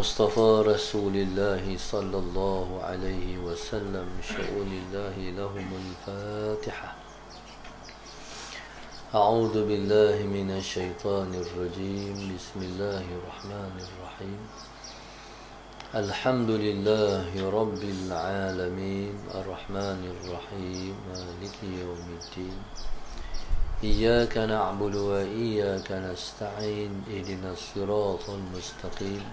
مصطفى رسول الله صلى الله عليه وسلم شؤون الله لهم الفاتحة. أعوذ بالله من الشيطان الرجيم. بسم الله الرحمن الرحيم. الحمد لله رب العالمين الرحمن الرحيم مالك يوم الدين. إياك نعبد وإياك نستعين. اهدنا الصراط المستقيم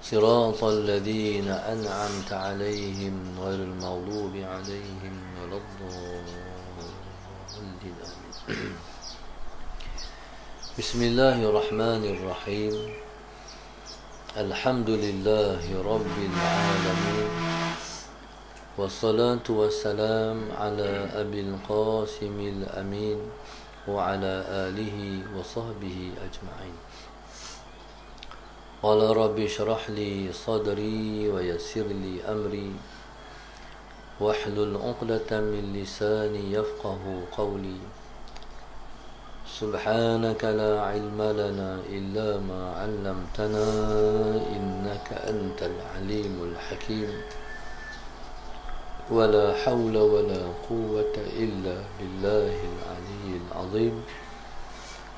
صراط الذين أنعمت عليهم غير المغضوب عليهم ولا الضالين. بسم الله الرحمن الرحيم. الحمد لله رب العالمين والصلاة والسلام على أبي القاسم الأمين وعلى آله وصحبه أجمعين. قال رب اشرح لي صدري ويسر لي أمري واحلل عقدة من لساني يفقه قولي. سبحانك لا علم لنا إلا ما علمتنا إنك أنت العليم الحكيم. ولا حول ولا قوة إلا بالله العلي العظيم.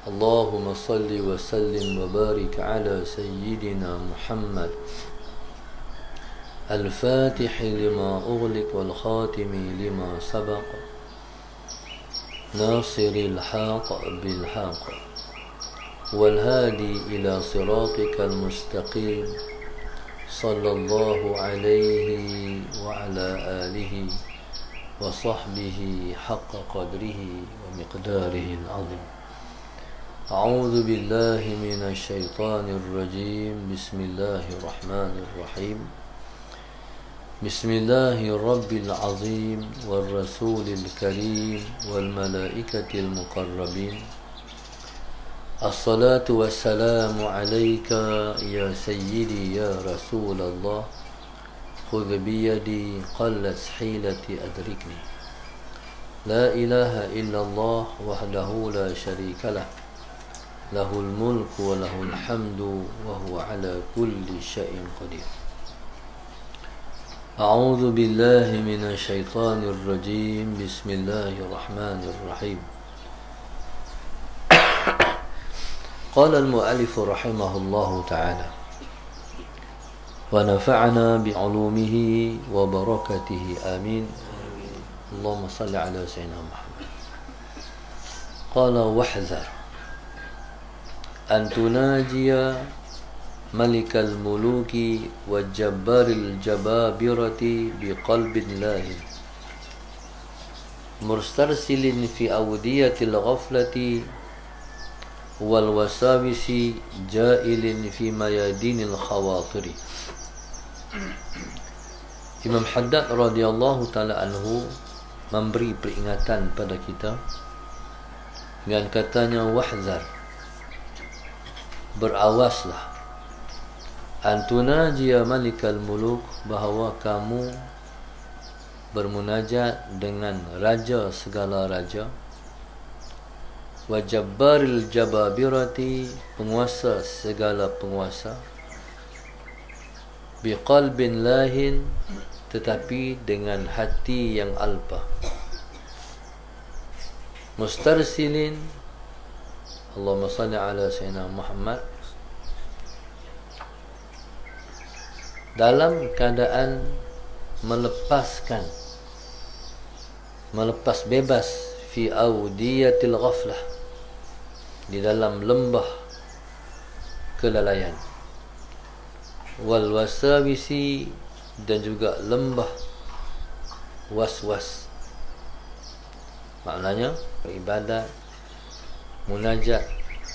اللهم صل وسلم وبارك على سيدنا محمد الفاتح لما أغلق والخاتم لما سبق ناصر الحق بالحق والهادي إلى صراطك المستقيم صلى الله عليه وعلى آله وصحبه حق قدره ومقداره العظيم. أعوذ بالله من الشيطان الرجيم. بسم الله الرحمن الرحيم. بسم الله الرب العظيم والرسول الكريم والملائكة المقربين. الصلاة والسلام عليك يا سيدي يا رسول الله. خذ بيدي قلت حيلتي أدركني. لا إله إلا الله وحده لا شريك له. له الملك وله الحمد وهو على كل شيء قدير. أعوذ بالله من الشيطان الرجيم. بسم الله الرحمن الرحيم. قال المؤلف رحمه الله تعالى ونفعنا بعلومه وبركته آمين. اللهم صل على سيدنا محمد. قال واحذر أن تناجي ملك الملوك والجبار الجبابرة بقلب لاهٍ مسترسل في أودية الغفلة والوساوس جائل في ميادين الخواطر. Imam Haddad radhiyallahu ta'ala anhu memberi peringatan pada kita dengan katanya wahzar, berawaslah, antunajiya malikal muluk, bahawa kamu bermunajat dengan raja segala raja, wajabbaril jababirati, penguasa segala penguasa, biqalbin lahin, tetapi dengan hati yang alpa, mustarsilin, Allahumma salli ala sayyidina Muhammad, dalam keadaan melepas bebas fi audiyatil ghaflah, di dalam lembah kelalaian, wal wasawisi, dan juga lembah was-was. Maknanya beribadat,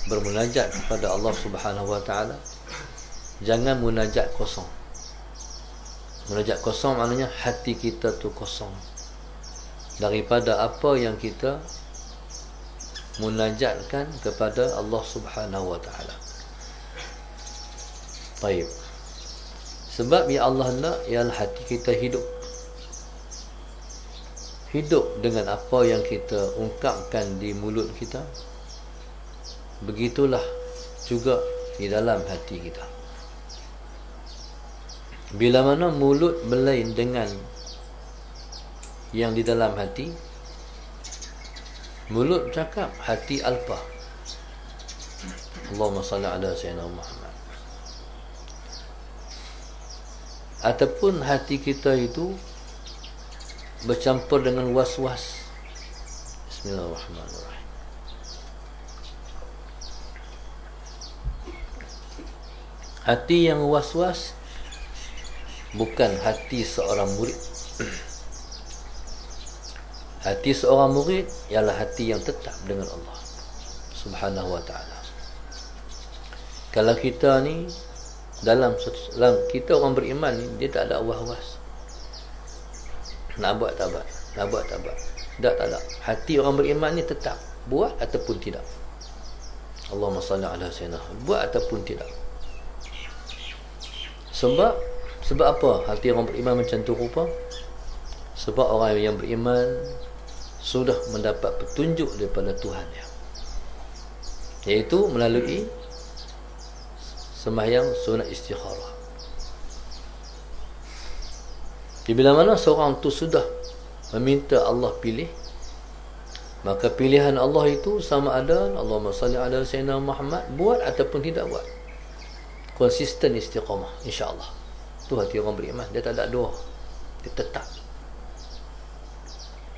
bermunajat kepada Allah Subhanahu wa taala, jangan munajat kosong. Munajat kosong maknanya hati kita tu kosong daripada apa yang kita munajatkan kepada Allah Subhanahu wa taala. Baik. Sebab ya Allah nak ialah hati kita hidup dengan apa yang kita ungkapkan di mulut kita. Begitulah juga di dalam hati kita. Bila mana mulut berlain dengan yang di dalam hati, mulut cakap, hati alpa. Allahumma salli ala sayyidina Muhammad. Ataupun hati kita itu bercampur dengan was-was. Bismillahirrahmanirrahim. Hati yang was-was bukan hati seorang murid. Hati seorang murid ialah hati yang tetap dengan Allah Subhanahu wa ta'ala. Kalau kita ni dalam kita orang beriman ni, dia tak ada was-was. Nak buat tak buat, nak buat tak buat, tak ada. Hati orang beriman ni tetap buat ataupun tidak. Allahumma salli ala sayyidina, buat ataupun tidak. Sebab apa hati orang beriman macam tu rupa? Sebab orang yang beriman sudah mendapat petunjuk daripada Tuhan dia, iaitu melalui sembahyang sunat istikharah. Bila mana seorang tu sudah meminta Allah pilih, maka pilihan Allah itu sama ada Allahumma salli ala sayyidina Muhammad, buat ataupun tidak buat. Konsisten istiqamah, insya-Allah. Tu hati orang beriman, dia tak ada doa, dia tetap.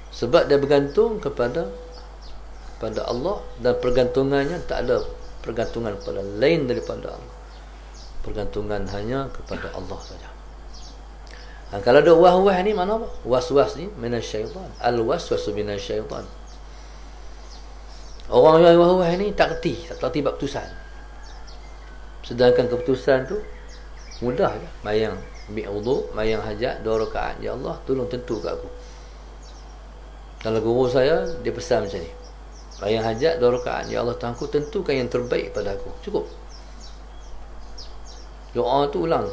Sebab dia bergantung kepada Allah, dan pergantungannya tak ada pergantungan kepada lain daripada Allah. Pergantungan hanya kepada Allah saja. Kalau ada wah-wah ni mana apa? Was-was ni minasyaitan. Al-waswasu minasyaitan. Orang yang wah-wah ni tak reti bab keputusan. Sedangkan keputusan tu mudah je. Mayang ambil wudu, mayang hajat 2 rakaat. Ya Allah, tolong tentu kat aku. Kalau guru saya, dia pesan macam ni. Mayang hajat 2 rakaat. Ya Allah, Tuhan aku, tentukan yang terbaik pada aku. Cukup. Doa tu ulang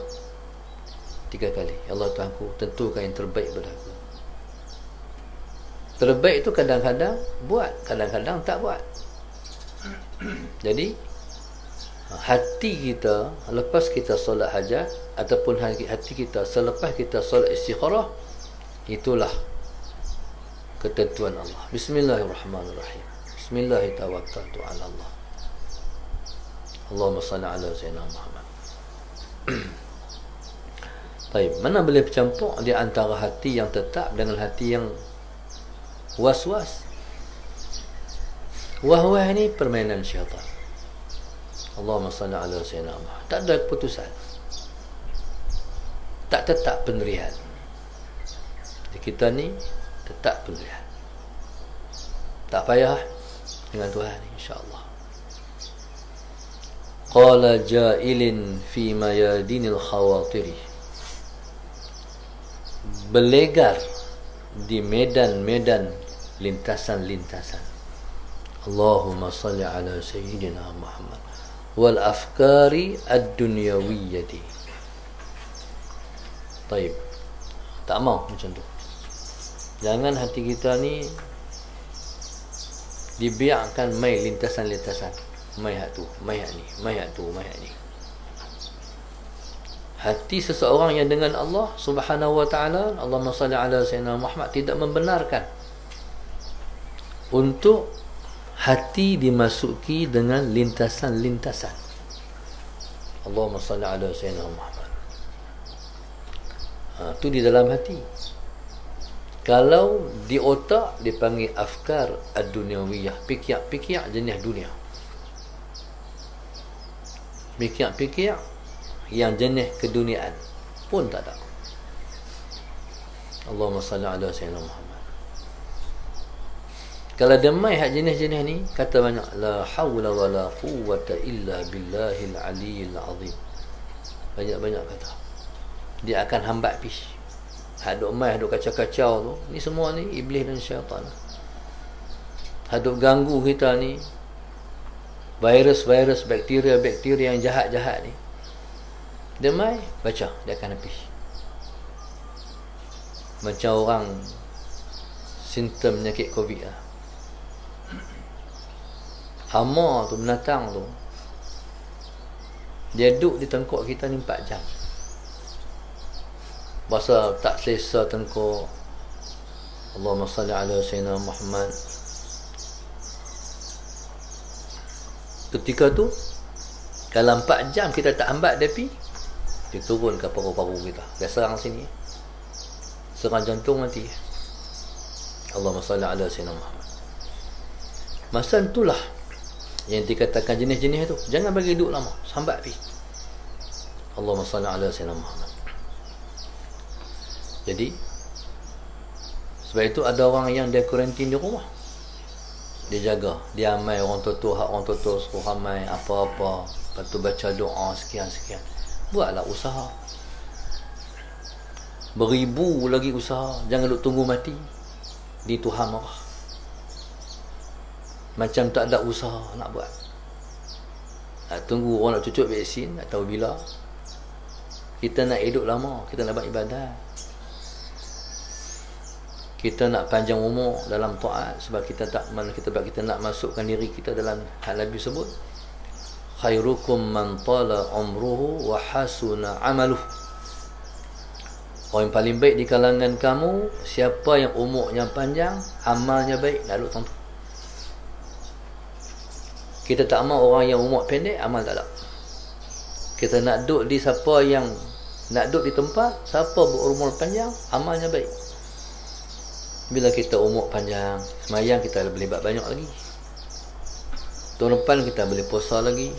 3 kali. Ya Allah, Tuhan aku, tentukan yang terbaik pada aku. Terbaik tu kadang-kadang buat, kadang-kadang tak buat. Jadi hati kita lepas kita solat hajat, ataupun hati kita selepas kita solat istikharah, itulah ketentuan Allah. Bismillahirrahmanirrahim. Bismillahirrahmanirrahim. Allah. Allahumma salli ala sayyidina Muhammad. Baik, mana boleh bercampur di antara hati yang tetap dengan hati yang was-was? Wah-wah ni permainan syaitan. Allahumma salli ala sayyidina Muhammad. Tak ada keputusan, tak tetap pendirian. Jadi kita ni tetap pendirian, tak payah dengan Tuhan, insya-Allah. Qala ja'ilin fi mayadinil khawatiri, berlegar di medan-medan lintasan-lintasan. Allahumma salli ala sayyidina Muhammad wal afkari ad-dunyawiyyati. Taib. Tak mau macam tu. Jangan hati kita ni dibiarkan mai lintasan-lintasan. Mai hak tu, mai hak ni, mai hak tu, mai hak ni. Hati seseorang yang dengan Allah Subhanahu wa ta'ala, Allahumma salli ala sayyidina Muhammad, tidak membenarkan untuk hati dimasuki dengan lintasan-lintasan. Allahumma salli ala sayyidina Muhammad. Tu di dalam hati. Kalau di otak dipanggil afkar ad-dunyawiyah, pikir-pikir jenis dunia. Pikir-pikir yang jenis keduniaan pun tak ada. Allahumma salli ala sayyidina Muhammad. Kalau demai hak jenis-jenis ni, kata banyak la haula wala quwwata illa billahil aliyyil azim. Banyak-banyak kata. Dia akan hambat pis. Hak duk mai, duk kacau-kacau tu, ni semua ni iblis dan syaitan. Hak duk ganggu kita ni, virus-virus, bakteria-bakteria yang jahat-jahat ni, dia mai baca, dia akan habis. Macam orang simptom penyakit COVID lah. Hama tu, binatang tu, dia duduk di tengkok kita ni 4 jam. Bahasa tak selesa tengkuk. Allahumma salli ala Sayyidina Muhammad. Ketika tu dalam 4 jam kita tak hambat dia pi, dia turun ke paru-paru kita. Dia serang sini. Serang jantung mati. Allahumma salli ala Sayyidina Muhammad. Masa itulah yang dikatakan jenis-jenis tu. Jangan bagi duduk lama. Sambat pi. Allahumma salli ala Sayyidina Muhammad. Jadi sebab itu ada orang yang dia kuarantin di rumah. Dia jaga. Dia amai orang tua-tua, hak orang tua-tua suruh amai apa-apa. Lepas tu baca doa sekian-sekian. Buatlah usaha. Beribu lagi usaha. Jangan duk tunggu mati. Di Tuhan marah. Macam tak ada usaha nak buat. Nak tunggu orang nak cucuk vaksin, nak tahu bila. Kita nak hidup lama, kita nak buat ibadat. Kita nak panjang umur dalam taat sebab kita nak masukkan diri kita dalam hal Nabi sebut, khairukum man tala umruhu wa hasuna amaluh. Orang yang paling baik di kalangan kamu siapa yang umurnya panjang, amalnya baik. Lalu tentu kita tak mahu orang yang umur pendek, amal tak ada. Kita nak duduk di siapa yang nak duduk di tempat siapa berumur panjang, amalnya baik. Bila kita umur panjang, semayang kita boleh buat banyak lagi. Tahun depan kita boleh puasa lagi.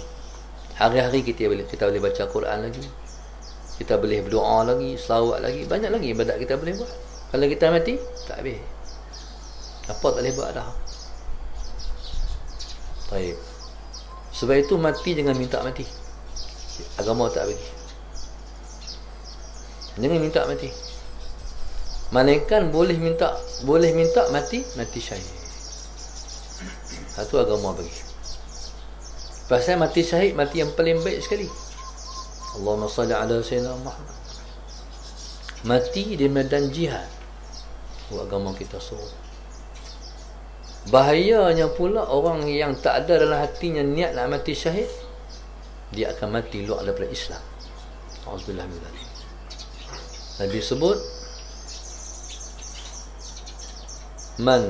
Hari-hari kita boleh baca Quran lagi. Kita boleh berdoa lagi, selawat lagi, banyak lagi ibadat kita boleh buat. Kalau kita mati, tak habis. Apa tak boleh buat dah. Baik. Sebab itu mati jangan minta mati. Agama tak bagi. Jangan minta mati. Malaikat boleh minta mati syahid. Itu agama bagi. Pasal mati syahid, mati yang paling baik sekali. Allahumma salli ala Sayyidina Muhammad. Mati di medan jihad. Itu agama kita suruh. Bahayanya pula orang yang tak ada dalam hatinya niat nak mati syahid, dia akan mati luar daripada Islam. Auzubillah min dzalik. Nabi sebut Man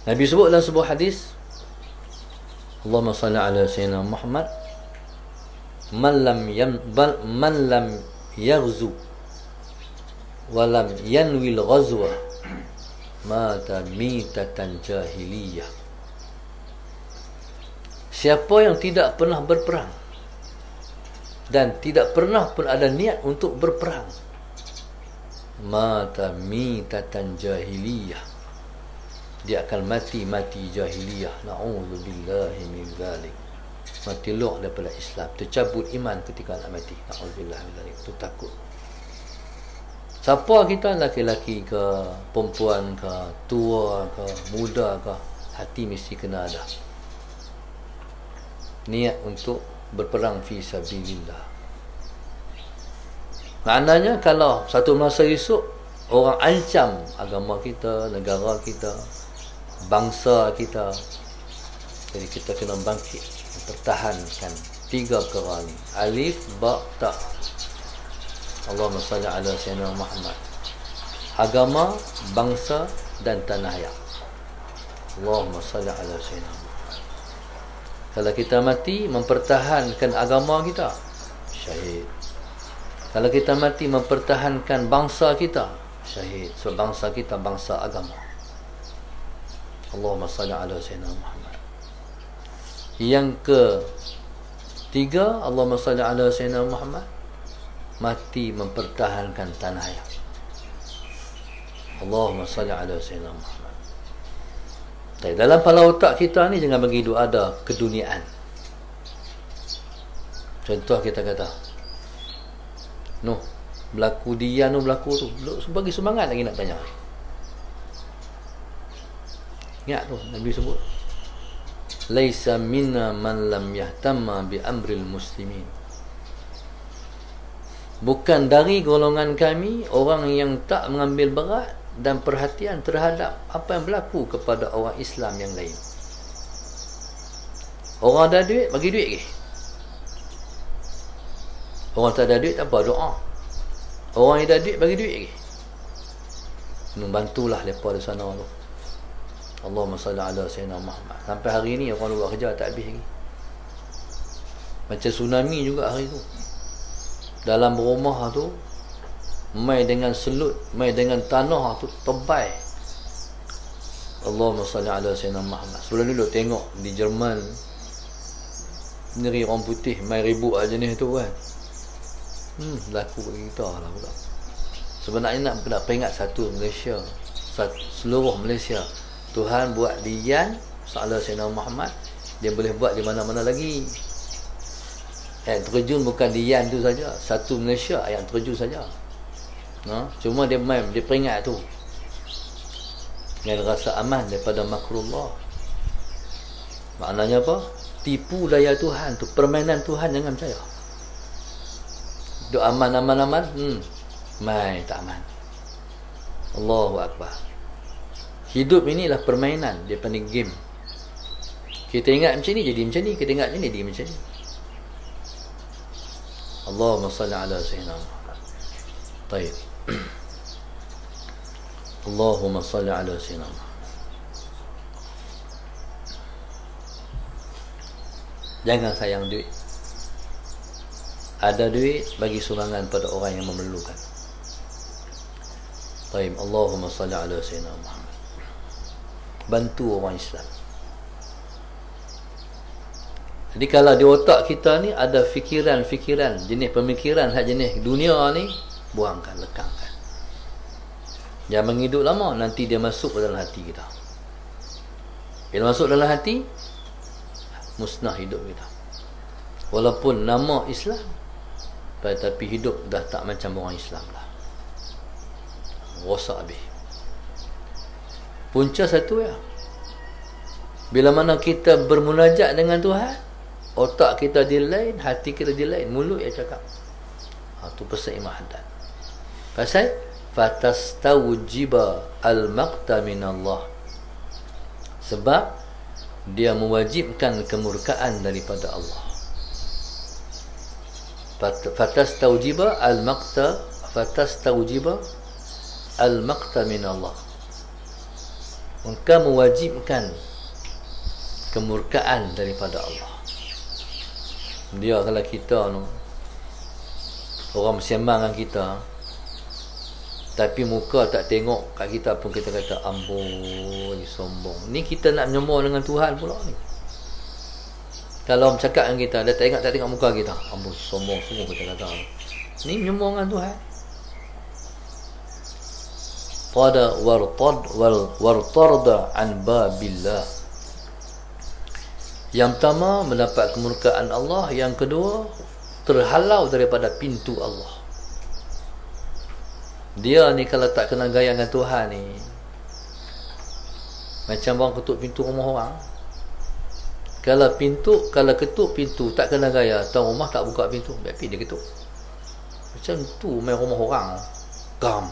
Nabi sebut dalam sebuah hadis, Allahumma salli ala Sayyidina Muhammad, man lam yaghzu wa lam yanwil ghazwa mata mitatan jahiliyah. Siapa yang tidak pernah berperang dan tidak pernah pun ada niat untuk berperang, mata mitatan jahiliyah, dia akan mati jahiliyah. Na'udzubillahi min dzalik. Mati luar daripada Islam, tercabut iman ketika nak mati. Na'udzubillahi min dzalik. Itu takut. Siapa kita, laki-laki ke, perempuan ke, tua ke, muda ke, hati mesti kena ada niat untuk berperang fi sabilillah. Maknanya kalau satu masa esok orang ancam agama kita, negara kita, bangsa kita, jadi kita kena bangkit, pertahankan 3 perkara ni. Alif, ba, ta. Allahumma salli ala Sayyidina Muhammad. Agama, bangsa dan tanah air. Allahumma salli ala Sayyidina Muhammad. Kalau kita mati mempertahankan agama kita, syahid. Kalau kita mati mempertahankan bangsa kita, syahid. Sebab bangsa kita bangsa agama. Allahumma salli ala Sayyidina Muhammad. Yang ketiga, Allahumma salli ala Sayyidina Muhammad, mati mempertahankan tanah air. Allahumma salli ala Sayyidina Muhammad. Dalam kepala otak kita ni jangan bagi duk ada keduniaan. Contoh kita kata, noh, berlaku dia, noh berlaku tu, bagi semangat lagi nak tanya. Ingat tu Nabi sebut, laisa minna man lam yahtamma bi amril muslimin. Bukan dari golongan kami orang yang tak mengambil berat dan perhatian terhadap apa yang berlaku kepada orang Islam yang lain. Orang ada duit, bagi duit ke? Orang tak ada duit tak apa, doa. Orang yang ada duit bagi duit lagi. Bantulah mereka di sana tu. Allahumma salli ala sayyidina Muhammad. Sampai hari ni orang buat kerja tak habis lagi. Macam tsunami juga hari tu. Dalam rumah tu mai dengan selut, mai dengan tanah tu tebal. Allahumma salli ala sayyidina Muhammad. Sebelum dulu tengok di Jerman negeri orang putih mai ribut jenis tu kan. Berlaku bagi kita lah pula. Sebenarnya nak peringat satu Malaysia, seluruh Malaysia, Tuhan buat dian Salah Sayyidina Muhammad, dia boleh buat di mana-mana lagi. Ayat terjun bukan dian tu saja, satu Malaysia ayat terjun saja. Cuma dia main, dia peringat tu dengan rasa aman daripada makrullah. Maknanya apa? Tipu daya Tuhan tu, permainan Tuhan, jangan percaya. Duk aman, mai tak aman. Allahu Akbar. Hidup inilah permainan, dia panggil game. Kita ingat macam ni jadi macam ni, kita ingat macam ni jadi macam ni. Allahumma salli ala sayyidina Muhammad. Baik. Allahumma salli ala sayyidina Muhammad. Jangan sayang duit. Ada duit, bagi sumbangan pada orang yang memerlukan. Baik. Allahumma salli ala sayyidina Muhammad. Bantu orang Islam. Jadi kalau di otak kita ni ada fikiran-fikiran, jenis pemikiran hak jenis dunia ni, buangkan, lekangkan. Jangan menghidup lama, nanti dia masuk ke dalam hati kita. Bila masuk dalam hati, musnah hidup kita. Walaupun nama Islam, tapi hidup dah tak macam orang Islam dah. Rosak habis. Punca satu ya. Bila mana kita bermunajat dengan Tuhan, otak kita di lain, hati kita di lain, mulut yang cakap. Tu pesan Imam Haddad. Pasal fatastawjiba al-maqta min Allah. Sebab dia mewajibkan kemurkaan daripada Allah. Fatastawjiba al-maqta, fatastawjiba al-maqta min Allah. Maka mewajibkan kemurkaan daripada Allah. Dia kalau kita no, orang bersembang dengan kita, tapi muka tak tengok kat kita pun kita kata ambon, sombong. Ni kita nak menyombong dengan Tuhan pula ni. Kalau orang cakap dengan kita, dia tak tengok muka kita, ambon, sombong semua kita kata. Ni menyombong dengan Tuhan. Tada wartarda an babillah. Yang pertama mendapat kemurkaan Allah, yang kedua terhalau daripada pintu Allah. Dia ni kalau tak kena gaya dengan Tuhan ni, macam orang ketuk pintu rumah orang. Kalau ketuk pintu tak kena gaya, tuan rumah tak buka pintu, tapi dia ketuk. Macam tu main rumah orang. Gam.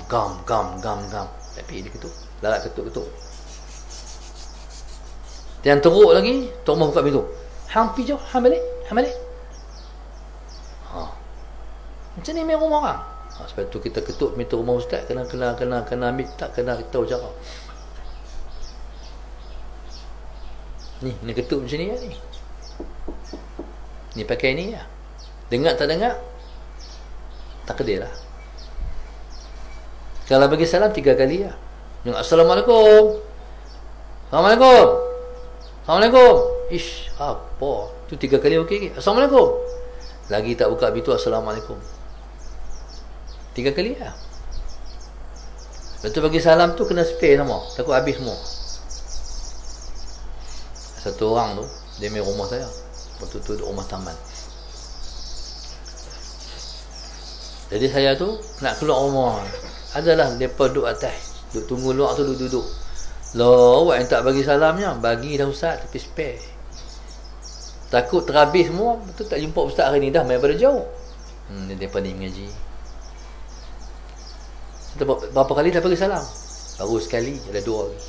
Tapi dia ketuk. Lalat ketuk. Yang teruk lagi, tuan rumah buka pintu. Hang pergi jauh, hang balik. Macam ni main rumah orang. Sebab tu kita ketuk pintu rumah ustaz, kena ambil, tak kena tahu cara. Ni ketuk macam ni ya, ni. Ni pakai ni ya. Dengar tak dengar? Tak kedai lah. Kalau bagi salam 3 kali ya. Assalamualaikum. Ish, apa? Tu 3 kali okey. Assalamualaikum. Lagi tak buka pintu, assalamualaikum. 3 kali ya. Lepas tu bagi salam tu kena spare sama, takut habis semua. Satu orang tu, dia main rumah saya. Waktu tu rumah taman. Jadi saya tu nak keluar rumah. Adalah mereka duduk atas, duduk tunggu luar tu, duduk. Awak yang tak bagi salamnya, bagi dah ustaz, tapi spare. Takut terhabis semua, betul tak jumpa ustaz hari ni, dah main pada jauh. Mereka ni mengaji. Berapa kali dah bagi salam? Baru sekali, ada 2 lagi.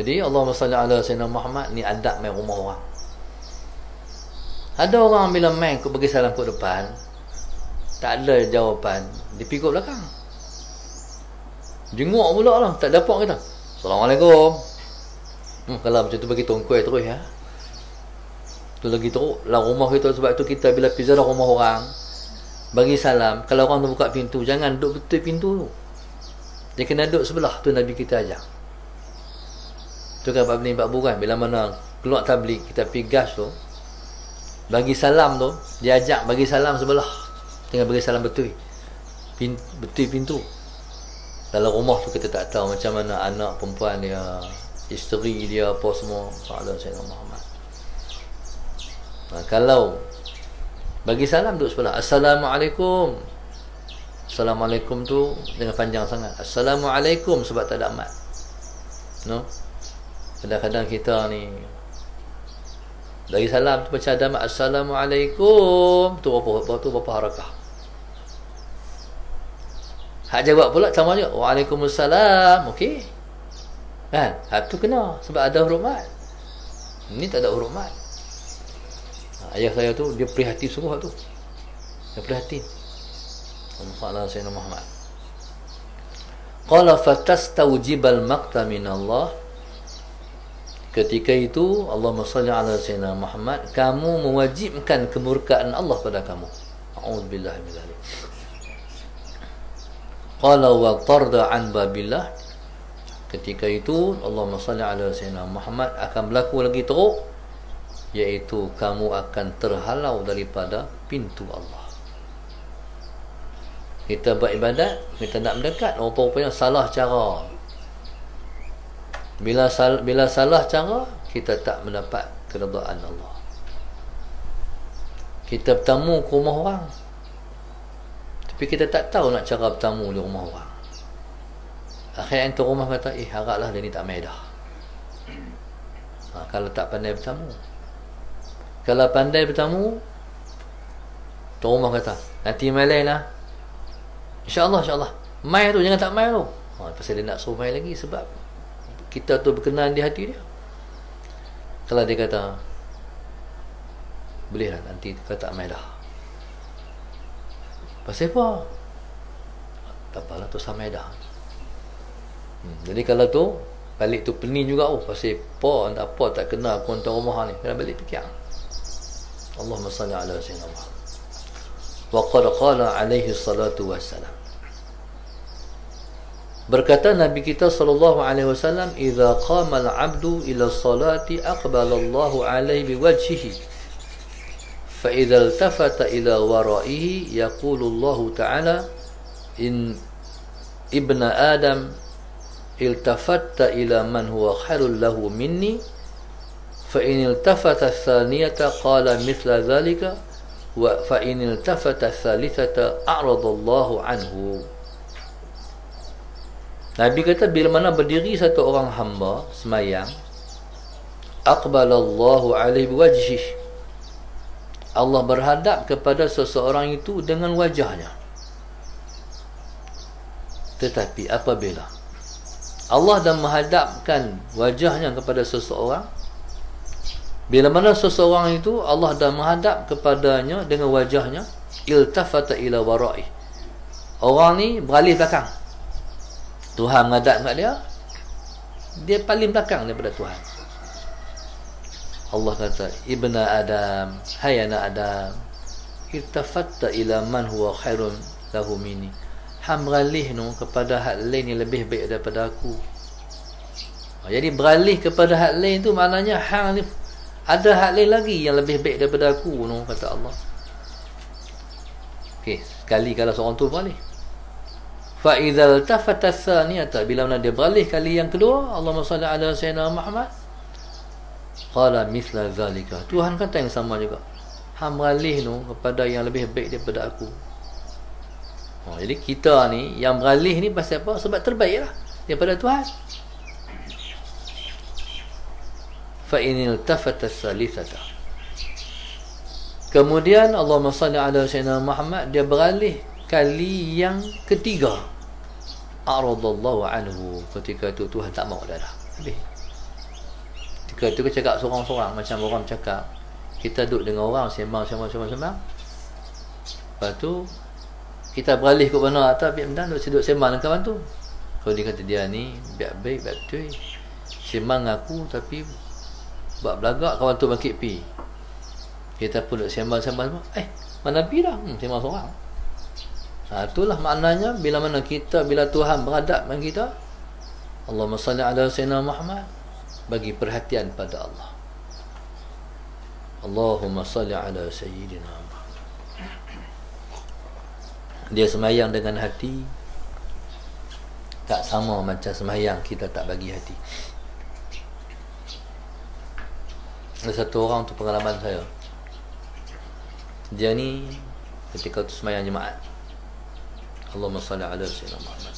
Jadi Allahumma salli ala sayyidina Muhammad, ni adab main rumah orang. Ada orang bila main kau bagi salam kat depan, tak ada jawapan, dia pergi kat belakang. Jenguk pula lah, tak dapat kita. Assalamualaikum. Kalau macam tu bagi tongkuai terus ya. Tu lagi teruk lah rumah kita. Sebab tu kita bila pergi ziarah rumah orang, bagi salam, kalau orang tu buka pintu, jangan duduk betul pintu tu. Dia kena duduk sebelah. Tu Nabi kita ajar. Tu kan Pak Bni Pak Bu kan, bila mana keluar tablik, kita pergi gas tu, bagi salam tu, dia ajak bagi salam sebelah. Tengah bagi salam betul betul pintu. Dalam rumah tu kita tak tahu macam mana anak perempuan dia, isteri dia, apa semua. Sallallahu alaihi Muhammad. Kalau bagi salam duduk sebelah. Assalamualaikum. Assalamualaikum tu dengan panjang sangat. Assalamualaikum sebab tak ada amat. No? Kadang-kadang kita ni bagi salam tu macam ada amat. Assalamualaikum tu berapa harakah. Hak jawab pula sama je. Waalaikumsalam. Okey. Kan? Hak tu kena sebab ada huruf mat. Ini tak ada huruf mat. Ayah saya tu dia prihatin sungguh tu. Dia prihatin. Allah Sayyidina Muhammad. Qala fatastawjibal maqta min Allah. Ketika itu Allahumma salli ala Sayyidina Muhammad, kamu mewajibkan kemurkaan Allah pada kamu. A'udzubillahi min dzalik. Qala wa tarda an babillah. Ketika itu Allahumma salli ala Sayyidina Muhammad akan berlaku lagi teruk, iaitu kamu akan terhalau daripada pintu Allah. Kita beribadat, kita nak mendekat, rupa-rupanya salah cara. Bila salah cara, kita tak mendapat keredaan Allah. Kita bertamu ke rumah orang, tapi kita tak tahu nak cara bertamu di rumah orang. Akhirnya tu rumah kata, haraplah dia ni tak mai dah. Kalau tak pandai bertamu. Kalau pandai bertamu, tu rumah kata, nanti mai lain lah. InsyaAllah, insyaAllah. Mai tu, jangan tak mai tu. Pasal dia nak suruh mai lagi sebab kita tu berkenan di hati dia. Kalau dia kata, boleh lah nanti kata tak mai dah. Pasal apa? Tak apalah tu samai dah. Jadi kalau tu balik tu pening juga. Pasal apa tak kena aku hantar rumah ni. Kena balik fikir. Allahumma salli ala sayyidina Muhammad. Wa qad qala alaihi salatu wassalam. Berkata Nabi kita sallallahu alaihi wasallam, "Idza qama al-'abdu ila salati aqbala Allahu alaihi biwajhihi. Fa idza iltafata ila wara'ihi yaqulu Allahu ta'ala in ibna Adam iltafatta ila man huwa khairul lahu minni fa in iltafata thaniyata qala mithla dhalika wa fa in iltafata thalithata a'rada Allahu anhu." Nabi kata bila mana berdiri satu orang hamba semayang, aqbalallahu alaihi biwajhihi, Allah berhadap kepada seseorang itu dengan wajahnya. Tetapi apabila Allah dah menghadapkan wajahnya kepada seseorang, bila mana seseorang itu Allah dah menghadap kepadanya dengan wajahnya, iltafata ila wara'i, orang ni beralih belakang. Tuhan menghadap kat dia, dia paling belakang daripada Tuhan. Allah kata, ibna Adam, hai anak Adam, iltafatta ila man huwa khairun lahu minni, hang beralih kepada hak lain yang lebih baik daripada aku. Jadi beralih kepada hak lain tu maknanya hang ni ada hak lain lagi yang lebih baik daripada aku, kata Allah. Okey, sekali kalau seorang tu beralih. Fa idzal tafata tsaniyata, bila mana dia beralih kali yang kedua, Allahumma salli ala sayyidina Muhammad, qala mithla zalika, Tuhan kata yang sama juga, hang beralih kepada yang lebih baik daripada aku. Jadi kita ni yang beralih ni pasal apa? Sebab terbaik lah daripada Tuhan. Fa inil tafata tsalitsata, kemudian Allahumma salli ala sayyidina Muhammad, dia beralih kali yang ketiga, a'radallahu anhu, ketika itu Tuhan tak mau dah. Habis. Ketika itu dia cakap seorang-seorang, macam orang cakap, Kita duduk dengan orang sembang. Lepas tu kita beralih ke mana atas biar mendan duduk sembang dengan kawan tu. Kalau dia kata dia ni biar baik betul. Sembang aku tapi buat belagak kawan tu bangkit pi. Kita pun duduk sembang. Mana pi dah? Sembang seorang. Itulah maknanya bila Tuhan beradab dengan kita, Allahumma salli ala sayyidina Muhammad, bagi perhatian pada Allah. Allahumma salli ala sayyidina Muhammad. Dia semayang dengan hati, tak sama macam semayang kita tak bagi hati. Ada satu orang tu, pengalaman saya, dia ni ketika tu semayang jemaat, Allahumma salli ala sayyidina Muhammad,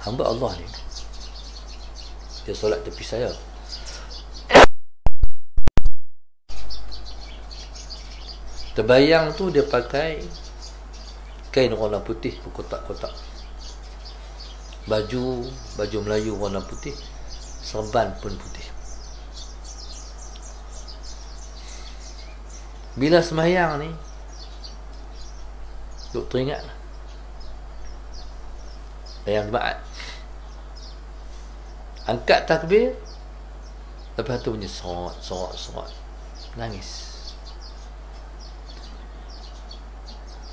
hamba Allah ni, dia solat tepi saya. Terbayang tu dia pakai kain warna putih berkotak-kotak, baju Melayu warna putih, serban pun putih. Bila sembahyang ni, duk teringat yang jemaat angkat takbir, lepas tu bunyi sorat, nangis.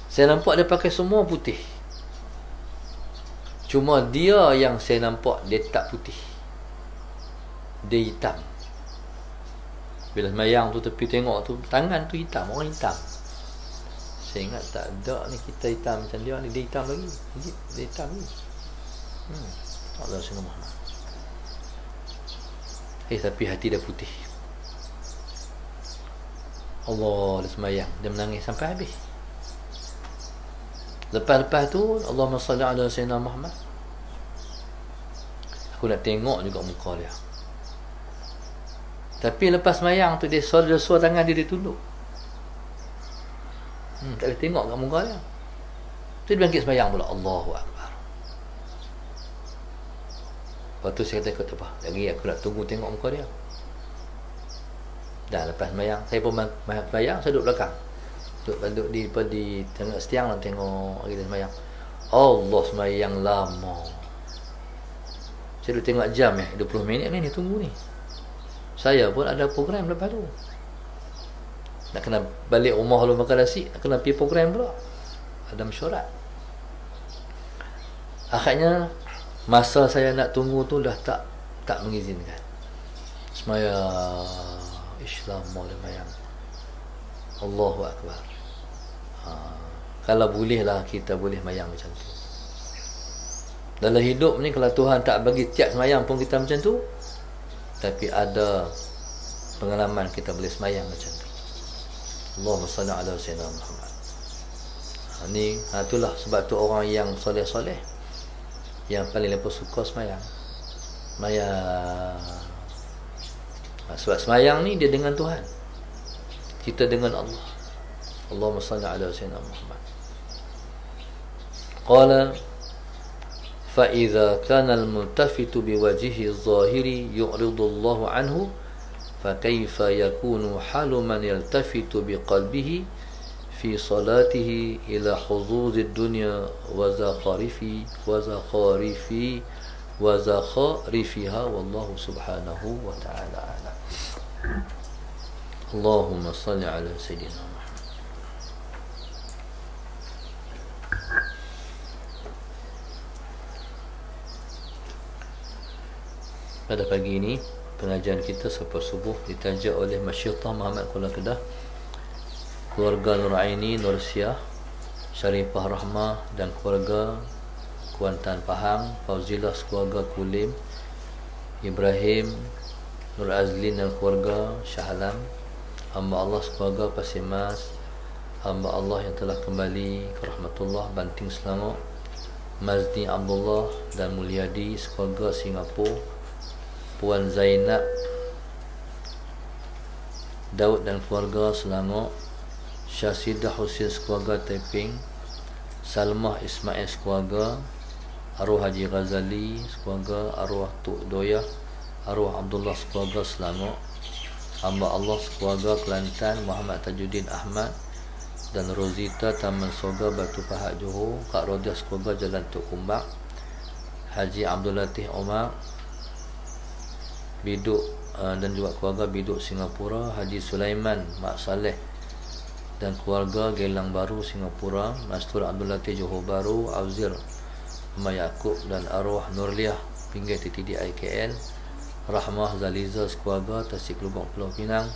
Saya nampak dia pakai semua putih, cuma dia yang saya nampak dia tak putih, dia hitam. Bila semayang tu tepi tengok tu, tangan tu hitam, orang hitam. Saya ingat tak ada ni kita hitam macam dia ni, dia hitam lagi. Dia hitam ni. Allah SWT. Tapi hati dia putih. Allah, dia semayang, dia menangis sampai habis. Lepas tu Allahumma salli ala sayyidina Muhammad, aku nak tengok juga muka dia. Tapi lepas semayang tu dia suara tangan dia tunduk. Tak boleh tengok kat muka dia. Tu dia bangkit semayang pula, Allahu Akbar. Lepas tu saya kata apa, lagi aku nak tunggu tengok muka dia. Dah lepas semayang, saya pun semayang, saya duduk belakang, duduk di tengok setiang nak tengok kita semayang. Allah, semayang lama. Saya duduk tengok jam 20 minit ni tunggu ni. Saya pun ada program lepas tu, nak kena balik rumah lu makan nasi, nak kena pergi program pula, ada mesyuarat. Akhirnya masa saya nak tunggu tu dah tak mengizinkan. Semayang Islam boleh mayang. Allahu Akbar. Kalau bolehlah kita boleh mayang macam tu. Dalam hidup ni kalau Tuhan tak bagi tiap semayang pun kita macam tu, tapi ada pengalaman kita boleh semayang macam tu. Allahumma salli ala sayyidina Muhammad. Itulah sebab tu orang yang soleh-soleh yang paling lepas suka semayang. Sebab semayang ni dia dengan Tuhan, kita dengan Allah. Allahumma salli ala sayyidina Muhammad. Qala فإذا كان الملتفت بوجهه الظاهر يعرض الله عنه فكيف يكون حال من يلتفت بقلبه في صلاته إلى حظوظ الدنيا وزخارفها والله سبحانه وتعالى أعلم. اللهم صل على سيدنا محمد. Pada pagi ini pengajian kita selepas subuh ditaja oleh Masyidah Muhammad Kuala Kedah, keluarga Nur Aini, Nur Siah, Syarifah Rahmah dan keluarga Kuantan Pahang, Fauzilah keluarga Kulim, Ibrahim, Nur Azlin dan keluarga Shah Alam, hamba Allah keluarga Pasir Mas, hamba Allah yang telah kembali ke rahmatullah Banting Selangor, Mazdi Abdullah dan Mulyadi keluarga Singapura, Puan Zainab Daud dan keluarga Selangor, Syasidah Husin keluarga Taiping, Salmah Ismail keluarga, arwah Haji Ghazali sekeluarga, arwah Tok Doyah, arwah Abdullah sekeluarga Selangor, hamba Allah sekeluarga Kelantan Muhammad Tajuddin Ahmad dan Rozita Taman Soga Batu Pahat Johor, Kak Rodiah sekeluarga Jalan Tok Kumbak, Haji Abdul Latif Omar Biduk dan juga keluarga Biduk Singapura, Haji Sulaiman Mak Saleh dan keluarga Gelang Baru Singapura, Mastur Abdul Latif Johor Baru, Auzir Ahmad Yaakob dan arwah Nurliah Pinggir TTDI KL, Rahmah Zaliza sekeluarga Tasik Lubang Pulau Pinang,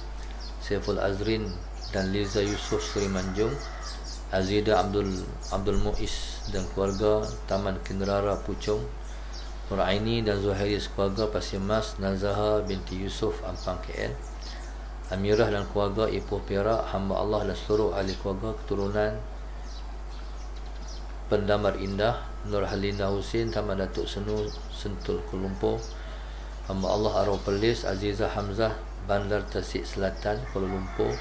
Saiful Azrin dan Liza Yusof Seri Manjung, Azida Abdul Muiz dan keluarga Taman Kinrara Puchong, Nuraini dan Zuhairi sekeluarga Pasir Mas, Nazaha binti Yusuf Ampang KL, Amirah dan keluarga Ipoh Perak, hamba Allah dan seluruh ahli keluarga keturunan Pendamar Indah, Nur Halina Husin, Taman Datuk Senu Sentul Kuala Lumpur, hamba Allah arwah Perlis Azizah Hamzah, Bandar Tasik Selatan Kuala Lumpur,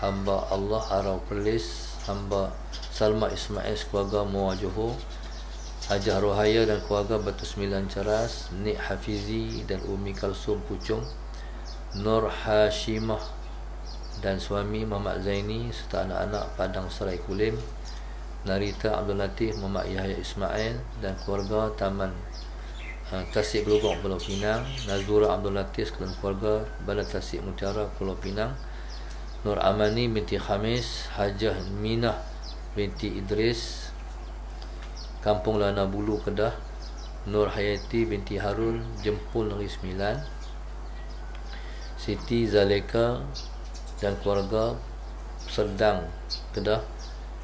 hamba Allah arwah Perlis, hamba Salma Ismail sekeluarga Muar Johor, Hajah Rohaya dan keluarga Batu Sembilan Ceras, Nik Hafizi dan Umi Kalsum Puchong, Nur Hashimah dan suami Muhammad Zaini serta anak-anak Padang Serai Kulim, Narita Abdul Latif Muhammad Yahya Ismail dan keluarga Taman Tasik Gelugong Pulau Pinang, Nazura Abdul Latif dan keluarga Balai Tasik Mutiara Pulau Pinang, Nur Amani binti Khamis, Hajah Minah binti Idris Kampung Lana Bulu Kedah, Nur Hayati binti Harun Jempul Negeri Sembilan, Siti Zaleka dan keluarga Serdang Kedah,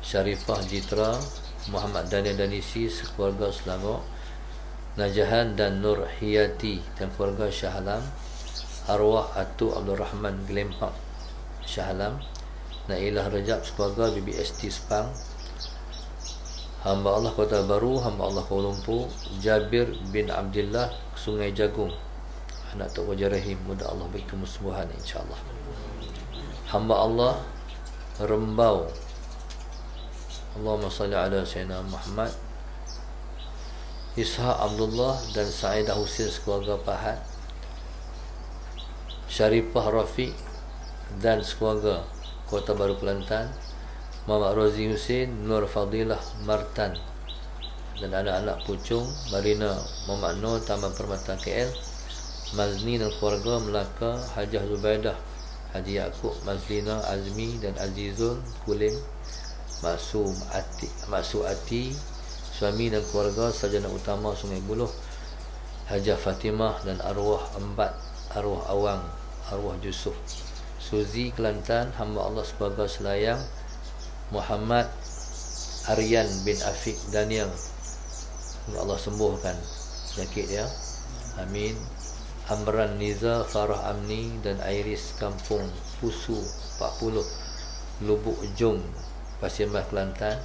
Syarifah Jitra, Muhammad Daniel Danisi sekeluarga Selangor, Najahan dan Nur Hiyati dan keluarga Shah Alam, arwah Atu Abdul Rahman Gelempak Shah Alam, Nailah Rejab sekeluarga BBST Sepang, hamba Allah Kota Baru, hamba Allah Kuala Lumpur, Jabir bin Abdullah Sungai Jagung, anak Tok Wajah Rahim, mudah Allah beri kemusmuhan insyaAllah. Hamba Allah Rembau, Allahumma salli ala Sayyidina Muhammad, Ishaq Abdullah dan Sa'idah Husin sekeluarga Pahat, Syarifah Rafiq dan sekeluarga Kota Baru Kelantan, Muhammad Rozi Husin, Nur Fadilah Martan dan anak-anak Puchong, Marina Muhammad Nur Taman Permata KL, Mazni dan keluarga Melaka, Hajah Zubaidah Haji Yaakob, Mazlina Azmi dan Azizul Kulim, Maksum Ati suami dan keluarga Sarjana Utama Sungai Buloh, Hajah Fatimah dan arwah Embat, arwah Awang, arwah Yusuf Suzi Kelantan, hamba Allah sebagai Selayang, Muhammad Aryan bin Afiq Daniel, Allah sembuhkan penyakit dia, amin. Amran Niza Farah Amni dan Iris Kampung Pusu 40 Lubuk Jong Pasir Mas Kelantan,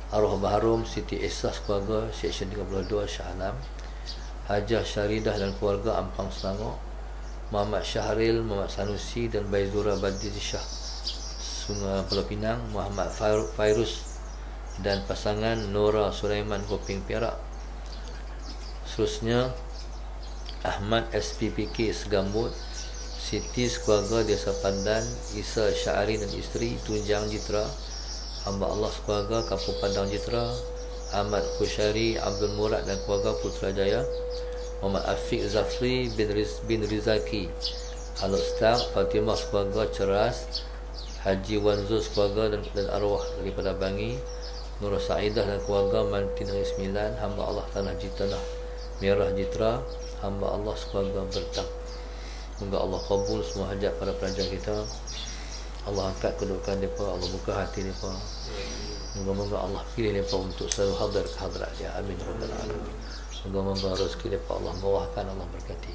arwah Baharum Siti Esah keluarga Seksyen 32 Shah Alam, Hajah Syaridah dan keluarga Ampang Selangor, Muhammad Syahril, Muhammad Sanusi dan Baizura Badiri Shah Sungai Pulau Pinang, Muhammad Fairuz dan pasangan Nora Sulaiman Koping Perak. Seterusnya Ahmad SPPK Segambut, Siti sekeluarga Desa Pandan, Isa Syahari dan isteri Tunjang Jitra, hamba Allah sekeluarga Kampung Padang Jitra, Ahmad Khusyari Abdul Murad dan keluarga Putrajaya, Muhammad Afiq Zafri bin Rizaki Al-Ustaz, Fatimah sekeluarga Ceras, Haji Wanzul sekeluarga dan arwah daripada Bangi, Nur Sa'idah dan keluarga Mantin Negeri Sembilan, hamba Allah Tanah Jitanah Merah Jitra, hamba Allah sekeluarga Bertang. Semoga Allah kabul semua hajat para pelajar kita, Allah angkat kedudukan mereka, Allah buka hati mereka, moga-moga Allah pilih mereka untuk selalu hadir ke hadrat dia, amin rabbal alamin. Moga-moga rezeki mereka Allah murahkan, Allah berkati,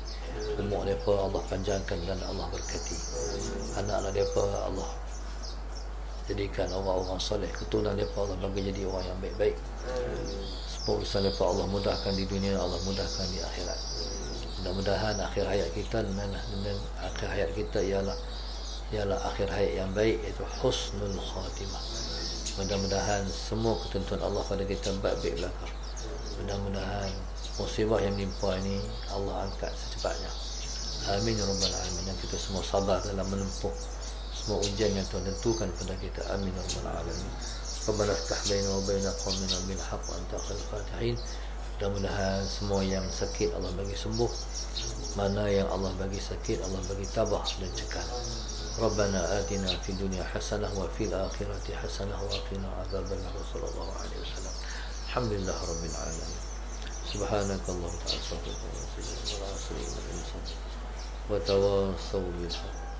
umur mereka Allah panjangkan dan Allah berkati, anak-anak mereka Allah jadikan orang-orang soleh, keturunan mereka Allah bagi jadi orang yang baik-baik. Semua urusan mereka Allah mudahkan di dunia, Allah mudahkan di akhirat. Mudah-mudahan akhir hayat kita dan akhir hayat kita ialah akhir hayat yang baik, iaitu husnul khatimah. Mudah-mudahan semua ketentuan Allah pada kita baik-baik belakang. Mudah-mudahan musibah yang menimpa ini Allah angkat secepatnya. Amin ya rabbal alamin. Dan kita semua sabar dalam menempuh semua ujian yang Tuhan tentukan pada kita. Amin ya rabbal alamin. Rabbana iftah baina wa baina qaumina bil haqq wa anta khairul fatihin. Mudah-mudahan semua yang sakit Allah bagi sembuh. Mana yang Allah bagi sakit Allah bagi tabah dan cekal. Rabbana atina fid dunya hasanah wa fil akhirati hasanah wa qina adzabannar. Sallallahu alaihi wasallam. Alhamdulillah rabbil alamin. Subhanakallahumma wa bihamdika wa tawassaw bil haqq.